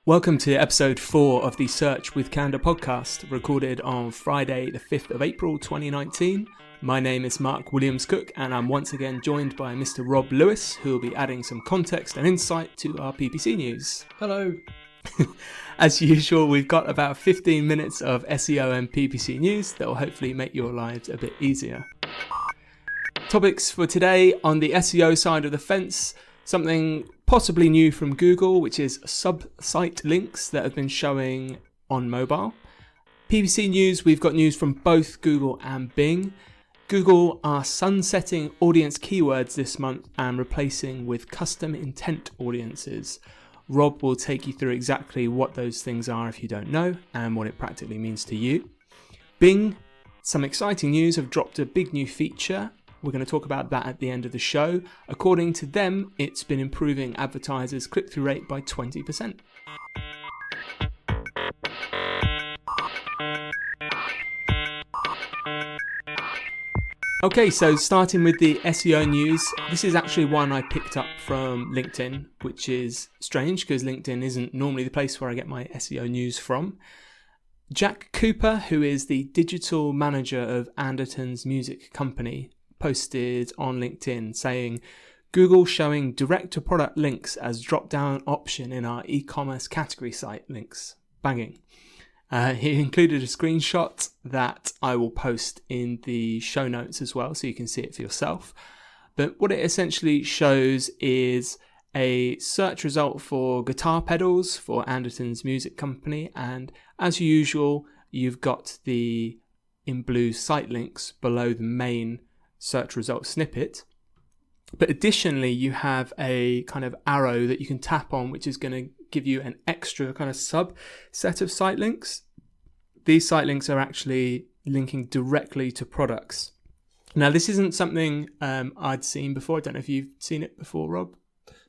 Welcome to episode 4 of the Search with Candour podcast, recorded on Friday the 5th of April 2019. My name is Mark Williams-Cook and I'm once again joined by Mr. Rob Lewis, who will be adding some context and insight to our PPC news. Hello. As usual, we've got about 15 minutes of SEO and PPC news that will hopefully make your lives a bit easier. Topics for today: on the SEO side of the fence, something possibly new from Google, which is sub-site links that have been showing on mobile. PPC news, we've got news from both Google and Bing. Google are sunsetting audience keywords this month and replacing with custom intent audiences. Rob will take you through exactly what those things are if you don't know and what it practically means to you. Bing, some exciting news, have dropped a big new feature. We're going to talk about that at the end of the show. According to them, it's been improving advertisers' click-through rate by 20%. Okay, so starting with the SEO news, this is actually one I picked up from LinkedIn, which is strange because LinkedIn isn't normally the place where I get my SEO news from. Jack Cooper, who is the digital manager of Anderton's music company, posted on LinkedIn saying, Google showing direct-to-product links as drop-down option in our e-commerce category site links. Banging. He included a screenshot that I will post in the show notes as well, so you can see it for yourself. But what it essentially shows is a search result for guitar pedals for Anderton's music company, and as usual, you've got the in blue site links below the main search result snippet. But additionally, you have a kind of arrow that you can tap on, which is going to give you an extra kind of subset of site links. These site links are actually linking directly to products. Now, this isn't something I'd seen before. I don't know if you've seen it before, Rob.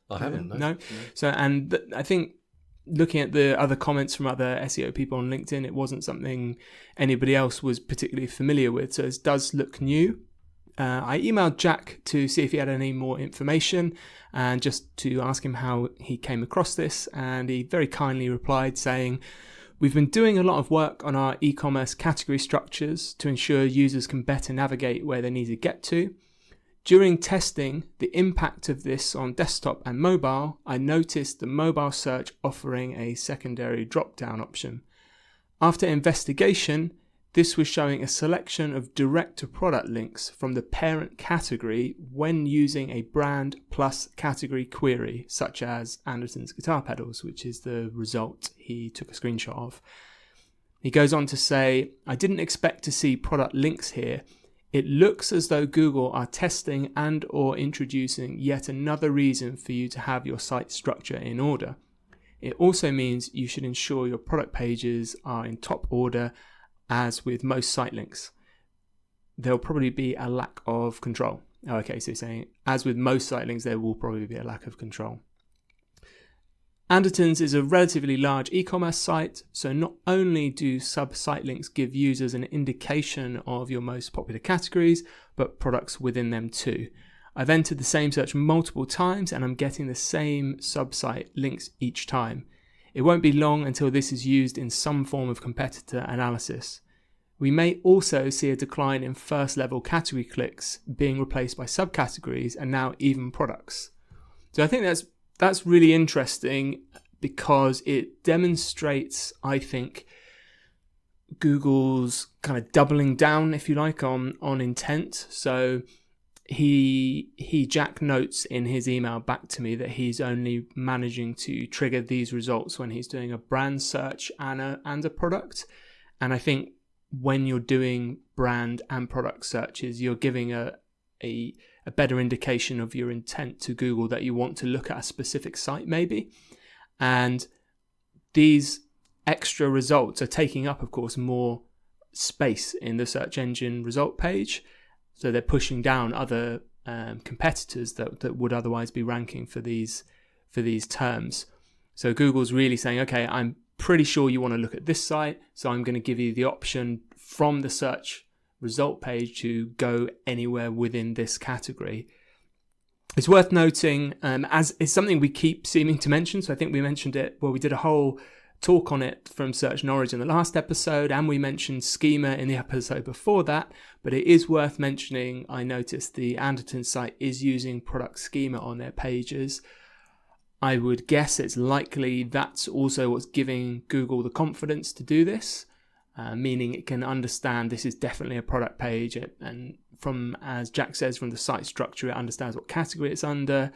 I haven't. No. So, and I think looking at the other comments from other SEO people on LinkedIn, it wasn't something anybody else was particularly familiar with. So it does look new. I emailed Jack to see if he had any more information and just to ask him how he came across this, and he very kindly replied saying, "We've been doing a lot of work on our e-commerce category structures to ensure users can better navigate where they need to get to. During testing the impact of this on desktop and mobile, I noticed the mobile search offering a secondary drop-down option. After investigation, this was showing a selection of direct-to-product links from the parent category when using a brand plus category query, such as Anderton's guitar pedals," which is the result he took a screenshot of. He goes on to say, "I didn't expect to see product links here. It looks as though Google are testing and or introducing yet another reason for you to have your site structure in order. It also means you should ensure your product pages are in top order. As with most site links, there'll probably be a lack of control." Okay, so he's saying, as with most site links, there will probably be a lack of control. Anderton's is a relatively large e-commerce site, so not only do sub-site links give users an indication of your most popular categories, but products within them too. I've entered the same search multiple times and I'm getting the same sub-site links each time. It won't be long until this is used in some form of competitor analysis. We may also see a decline in first-level category clicks being replaced by subcategories and now even products. So I think that's really interesting because it demonstrates, I think, Google's kind of doubling down, if you like, on intent. So Jack notes in his email back to me that he's only managing to trigger these results when he's doing a brand search and a product. And I think when you're doing brand and product searches, you're giving a better indication of your intent to Google that you want to look at a specific site maybe. And these extra results are taking up, of course, more space in the search engine result page. So they're pushing down other competitors that would otherwise be ranking for these terms. So Google's really saying, okay, I'm pretty sure you want to look at this site, so I'm going to give you the option from the search result page to go anywhere within this category. It's worth noting, as it's something we keep seeming to mention, so I think we mentioned it, we did a whole talk on it from Search Knowledge in the last episode, and we mentioned schema in the episode before that, but it is worth mentioning, I noticed the Anderton site is using product schema on their pages. I would guess it's likely that's also what's giving Google the confidence to do this, meaning it can understand this is definitely a product page, and from, as Jack says, from the site structure, it understands what category it's under.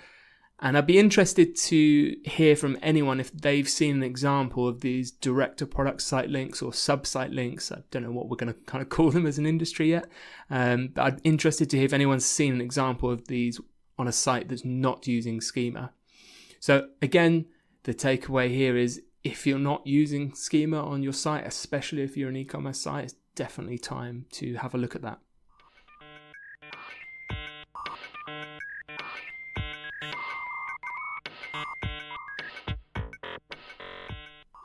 And I'd be interested to hear from anyone if they've seen an example of these direct-to-product site links or sub-site links. I don't know what we're going to kind of call them as an industry yet. But I'm interested to hear if anyone's seen an example of these on a site that's not using schema. So again, the takeaway here is if you're not using schema on your site, especially if you're an e-commerce site, it's definitely time to have a look at that.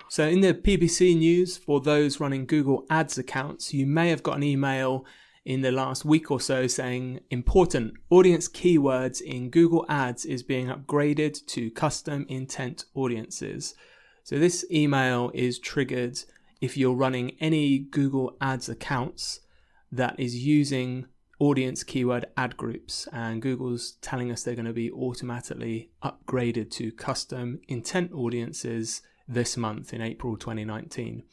So in the PPC news, for those running Google Ads accounts, you may have got an email in the last week or so saying important audience keywords in Google Ads is being upgraded to custom intent audiences. So this email is triggered if you're running any Google Ads accounts that is using audience keyword ad groups, and Google's telling us they're going to be automatically upgraded to custom intent audiences this month in April 2019.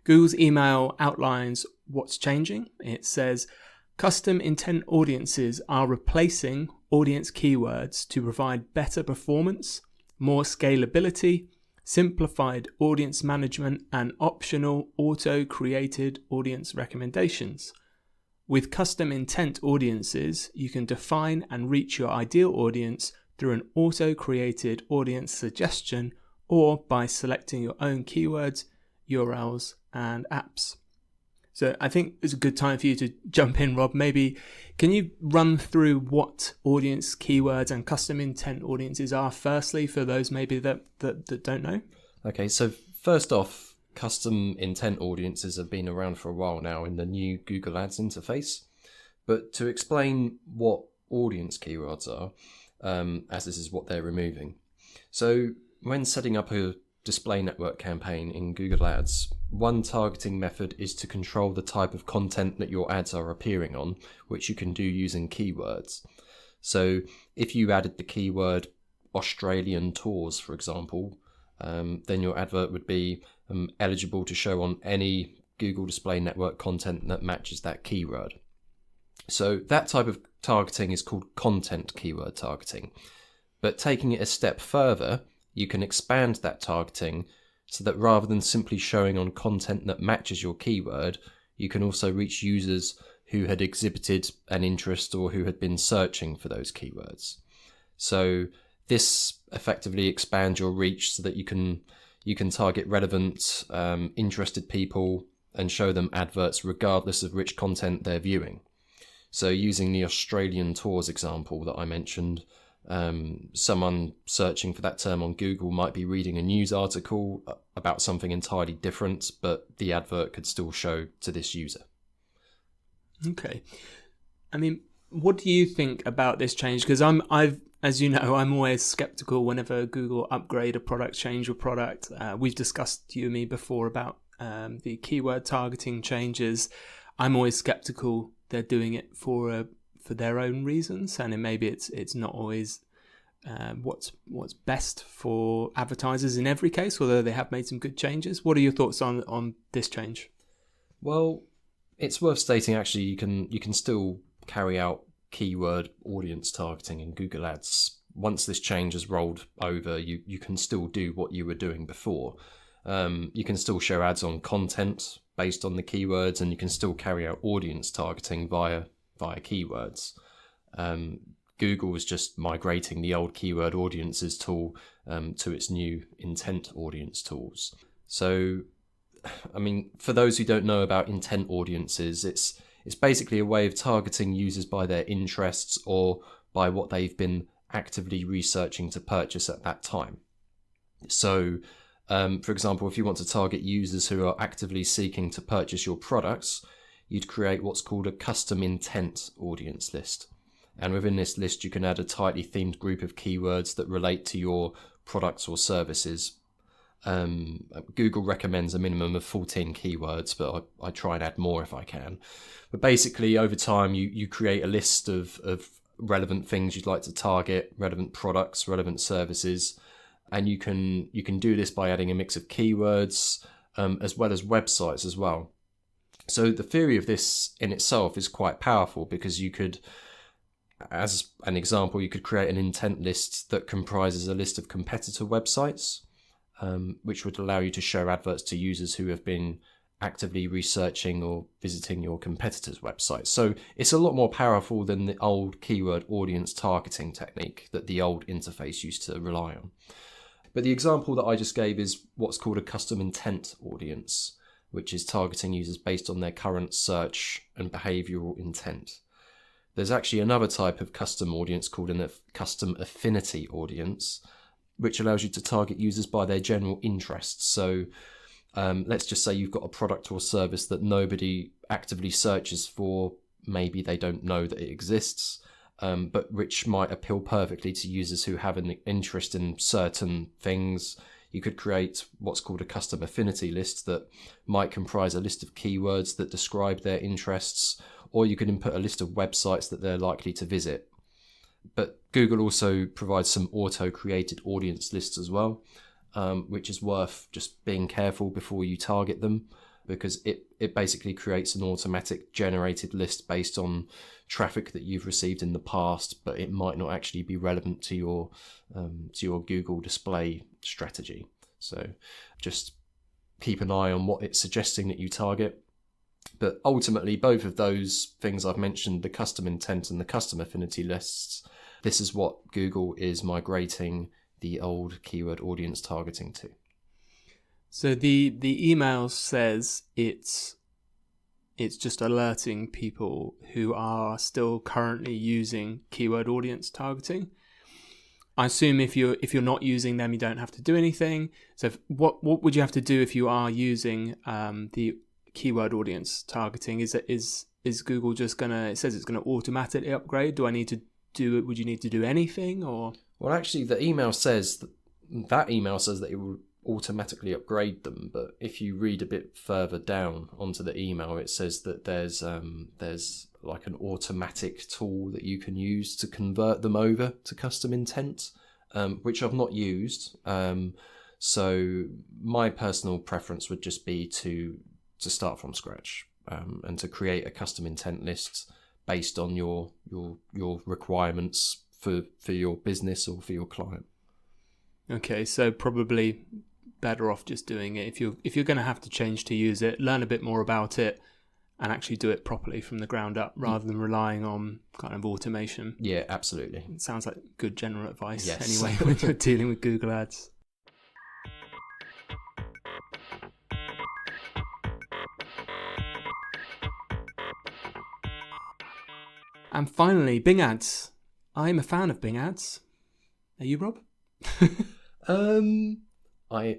Google's email outlines what's changing. It says custom intent audiences are replacing audience keywords to provide better performance, more scalability, simplified audience management, and optional auto-created audience recommendations. With custom intent audiences, you can define and reach your ideal audience through an auto-created audience suggestion or by selecting your own keywords, URLs, and apps. So I think it's a good time for you to jump in, Rob. Maybe can you run through what audience keywords and custom intent audiences are firstly for those maybe that don't know? Okay, so first off, custom intent audiences have been around for a while now in the new Google Ads interface. But to explain what audience keywords are, as this is what they're removing. So when setting up a display network campaign in Google Ads, one targeting method is to control the type of content that your ads are appearing on, which you can do using keywords. So if you added the keyword Australian tours, for example, then your advert would be eligible to show on any Google Display Network content that matches that keyword. So that type of targeting is called content keyword targeting. But taking it a step further, you can expand that targeting so that rather than simply showing on content that matches your keyword, you can also reach users who had exhibited an interest or who had been searching for those keywords. So this effectively expands your reach so that you can target relevant, interested people and show them adverts regardless of which content they're viewing. So using the Australian tours example that I mentioned, someone searching for that term on Google might be reading a news article about something entirely different, but the advert could still show to this user. Okay. I mean, what do you think about this change? Because as you know, I'm always skeptical whenever Google upgrade a product, change a product. We've discussed, you and me, before about the keyword targeting changes. I'm always skeptical they're doing it for their own reasons, and maybe it's not always what's best for advertisers in every case, although they have made some good changes. What are your thoughts on this change? Well, it's worth stating actually you can still carry out keyword audience targeting in Google Ads. Once this change is rolled over, you can still do what you were doing before. You can still show ads on content based on the keywords, and you can still carry out audience targeting via keywords. Google was just migrating the old keyword audiences tool to its new intent audience tools. So, I mean, for those who don't know about intent audiences, it's basically a way of targeting users by their interests or by what they've been actively researching to purchase at that time. So For example, if you want to target users who are actively seeking to purchase your products, you'd create what's called a custom intent audience list. And within this list, you can add a tightly themed group of keywords that relate to your products or services. Google recommends a minimum of 14 keywords, but I try and add more if I can. But basically, over time, you create a list of relevant things you'd like to target, relevant products, relevant services, and you can do this by adding a mix of keywords as well as websites as well. So the theory of this in itself is quite powerful, because you could, as an example, you could create an intent list that comprises a list of competitor websites, which would allow you to show adverts to users who have been actively researching or visiting your competitors' websites. So it's a lot more powerful than the old keyword audience targeting technique that the old interface used to rely on. But the example that I just gave is what's called a custom intent audience, which is targeting users based on their current search and behavioral intent. There's actually another type of custom audience called a custom affinity audience, which allows you to target users by their general interests. So let's just say you've got a product or service that nobody actively searches for. Maybe they don't know that it exists, but which might appeal perfectly to users who have an interest in certain things. You could create what's called a custom affinity list that might comprise a list of keywords that describe their interests, or you could input a list of websites that they're likely to visit. But Google also provides some auto-created audience lists as well, which is worth just being careful before you target them, because it basically creates an automatic generated list based on traffic that you've received in the past, but it might not actually be relevant to your Google display strategy. So just keep an eye on what it's suggesting that you target. But ultimately, both of those things I've mentioned, the custom intent and the custom affinity lists, this is what Google is migrating the old keyword audience targeting to. So the email says it's just alerting people who are still currently using keyword audience targeting. I assume if you're not using them, you don't have to do anything. So what would you have to do if you are using the keyword audience targeting? Is Google just gonna? It says it's gonna automatically upgrade. Do I need to do it? Would you need to do anything or? Well, actually, the email says that it will automatically upgrade them. But if you read a bit further down onto the email, it says that there's like an automatic tool that you can use to convert them over to custom intent, which I've not used. So my personal preference would just be to start from scratch and to create a custom intent list based on your requirements for your business or for your client. Okay, so probably better off just doing it. If you're going to have to change to use it, learn a bit more about it and actually do it properly from the ground up rather than relying on kind of automation. Yeah, absolutely. It sounds like good general advice yes. Anyway when you're dealing with Google Ads. And finally, Bing Ads. I'm a fan of Bing Ads. Are you, Rob?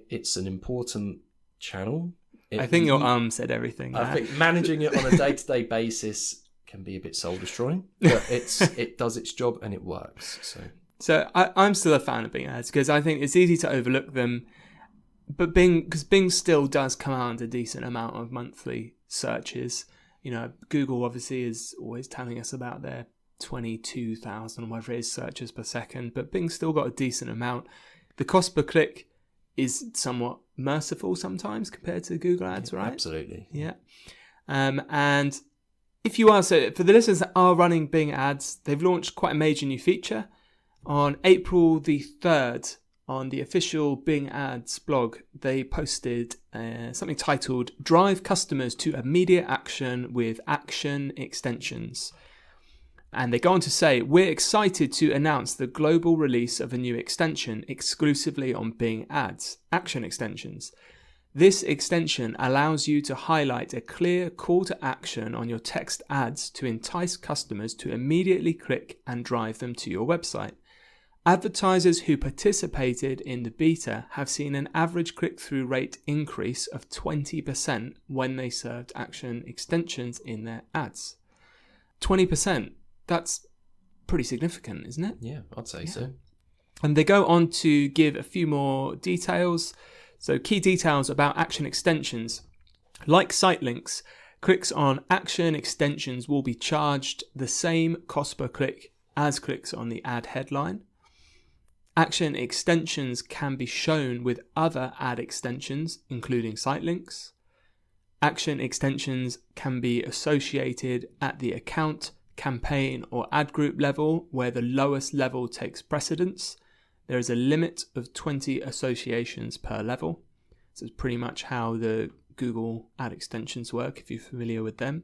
It's an important channel. I think your said everything. I think managing it on a day-to-day basis can be a bit soul-destroying, but it does its job and it works. So I'm still a fan of Bing Ads because I think it's easy to overlook them, but Bing still does command a decent amount of monthly searches. You know, Google obviously is always telling us about their 22,000 or whatever it is searches per second, but Bing's still got a decent amount. The cost per click is somewhat merciful sometimes compared to Google Ads, right? Absolutely. Yeah. And if you are, so for the listeners that are running Bing Ads, they've launched quite a major new feature. On April the 3rd, on the official Bing Ads blog, they posted something titled Drive Customers to Immediate Action with Action Extensions. And they go on to say, we're excited to announce the global release of a new extension exclusively on Bing Ads, Action Extensions. This extension allows you to highlight a clear call to action on your text ads to entice customers to immediately click and drive them to your website. Advertisers who participated in the beta have seen an average click-through rate increase of 20% when they served action extensions in their ads. 20%, that's pretty significant, isn't it? Yeah, I'd say so. And they go on to give a few more details. So key details about action extensions. Like site links, clicks on action extensions will be charged the same cost per click as clicks on the ad headline. Action extensions can be shown with other ad extensions, including site links. Action extensions can be associated at the account, campaign, or ad group level, where the lowest level takes precedence. There is a limit of 20 associations per level. So it's pretty much how the Google ad extensions work, if you're familiar with them.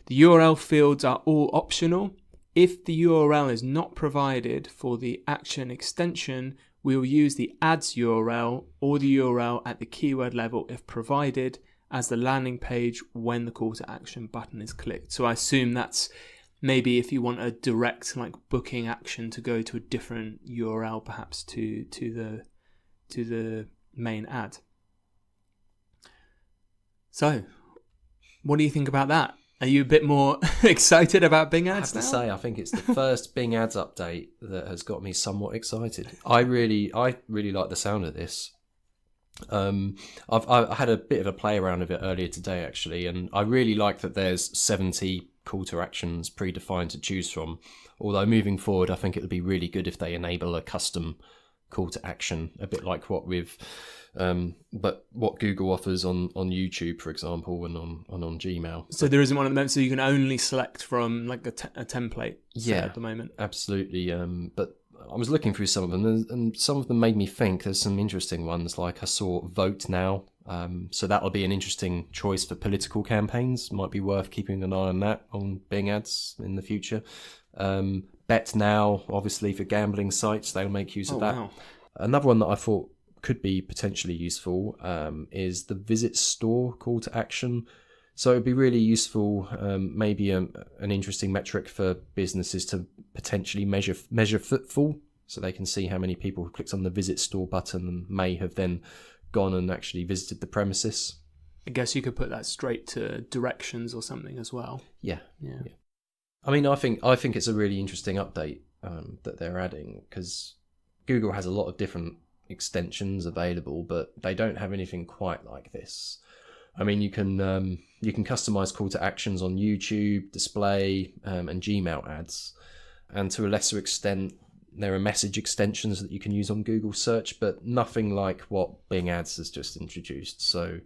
The URL fields are all optional. If the URL is not provided for the action extension, we will use the ads URL or the URL at the keyword level if provided as the landing page when the call to action button is clicked. So I assume that's maybe if you want a direct booking action to go to a different URL, perhaps to the main ad. So, what do you think about that? Are you a bit more excited about Bing Ads now? I have to say, I think it's the first Bing Ads update that has got me somewhat excited. I really like the sound of this. I had a bit of a play around of it earlier today, actually, and I really like that there's 70 call to actions predefined to choose from. Although moving forward, I think it would be really good if they enable a custom call to action, a bit like what Google offers on YouTube, for example, and on Gmail. So there isn't one at the moment, so you can only select from a template. At the moment. Absolutely. But I was looking through some of them, and some of them made me think. There's some interesting ones, like I saw Vote Now. So that'll be an interesting choice for political campaigns. Might be worth keeping an eye on that on Bing Ads in the future. Bet Now, obviously for gambling sites, they'll make use of that. Wow. Another one that I thought could be potentially useful is the visit store call to action. So it'd be really useful, maybe an interesting metric for businesses to potentially measure footfall, so they can see how many people clicked on the visit store button and may have then gone and actually visited the premises. I guess you could put that straight to directions or something as well. Yeah. I mean, I think it's a really interesting update that they're adding, because Google has a lot of different extensions available, but they don't have anything quite like this. I mean, you can customize call to actions on YouTube, display, and Gmail ads, and to a lesser extent, there are message extensions that you can use on Google Search, but nothing like what Bing Ads has just introduced. So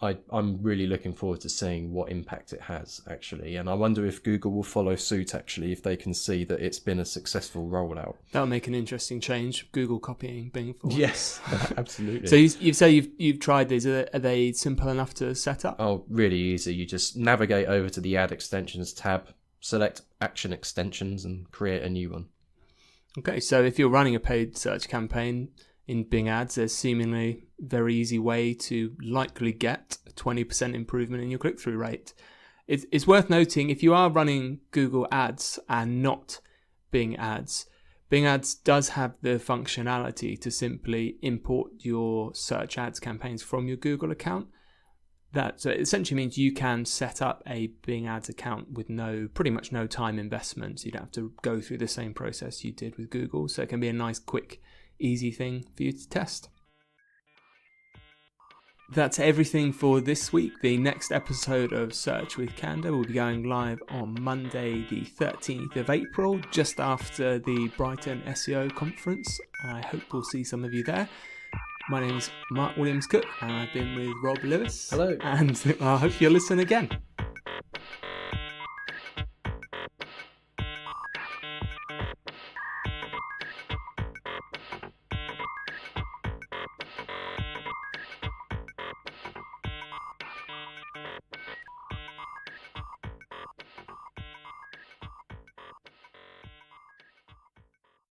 I'm really looking forward to seeing what impact it has, actually. And I wonder if Google will follow suit, actually, if they can see that it's been a successful rollout. That'll make an interesting change, Google copying Bing forward. Yes, absolutely. So you say you've tried these. Are they simple enough to set up? Oh, really easy. You just navigate over to the Add Extensions tab, select Action Extensions, and create a new one. Okay, so if you're running a paid search campaign in Bing Ads, there's seemingly a very easy way to likely get a 20% improvement in your click-through rate. It's worth noting, if you are running Google Ads and not Bing Ads does have the functionality to simply import your search ads campaigns from your Google account. So it essentially means you can set up a Bing Ads account with pretty much no time investment. So you don't have to go through the same process you did with Google. So it can be a nice, quick, easy thing for you to test. That's everything for this week. The next episode of Search with Candour will be going live on Monday the 13th of April, just after the Brighton SEO conference. I hope we'll see some of you there. My name is Mark Williams-Cook, and I've been with Rob Lewis. Hello. And I hope you'll listen again.